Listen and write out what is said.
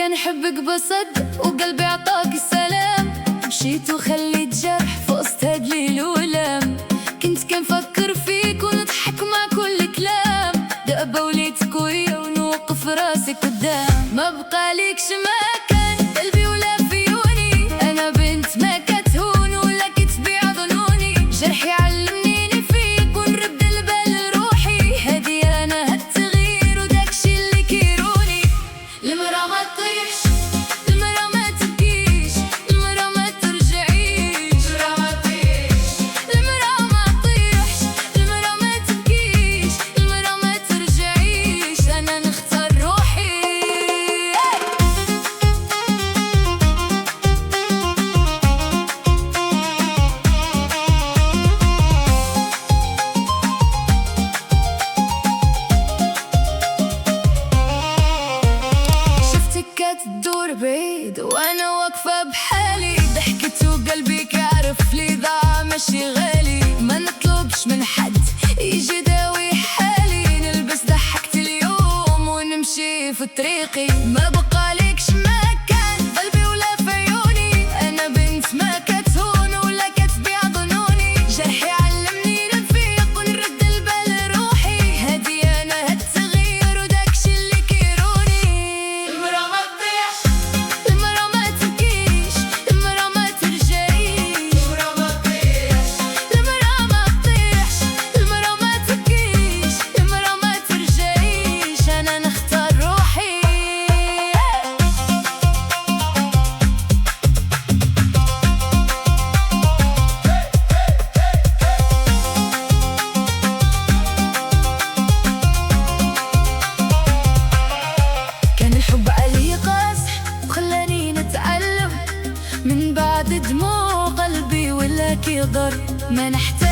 كان حبك بصدق وقلبي عطاك السلام، مشيت وخليت جرح في وسط هاد ليل ولام. كنت كنفكر فيك ونضحك مع كل كلام، دابا وليت قوية ونوقف راسي قدام. ما بقى ليكش مكان قلبي ولا في عيوني، انا بنت ما كتهون ولا كتبيع ظنوني. جرحي علمني نفيق ونرد البال لروحي، هادي انا هالتغيير وداكشي اللي كيروني. المرا ما تطيحش، المرا ما تبكيش، المرا ما ترجعيش. المرا ما تطيحش، المرا ما تطيحش، المرا ما تبكيش، المرا ما ترجعيش. انا نختار روحي. شفتك كتدور بعيد وانا واقفة بحالي، ضحكت وقلبي كعرف لي ضاع ماشي غالي. ما نطلبش من حد يجي داوي حالي، نلبس ضحكت اليوم ونمشي في طريقي. ما بقى ليكش مكان قلبي ولا في عيوني، انا بنت ما كتهون ولا كتبيع ظنوني. جرحي علمني نفيق ونرد البال لروحي، هادي انا هالتغيير وداكشي اللي كيروني. المرا ما تطيحش، المرا ما تبكيش، المرا ما ترجعيش. المرا ما تطيحش، المرا ما تطيحش، المرا ما تبكيش، المرا ما ترجعيش. انا نختار روحي. كان الحب علي قاسح وخلاني نتعلم، من بعد دموع قلبي ولا كيضر. ما نحتاج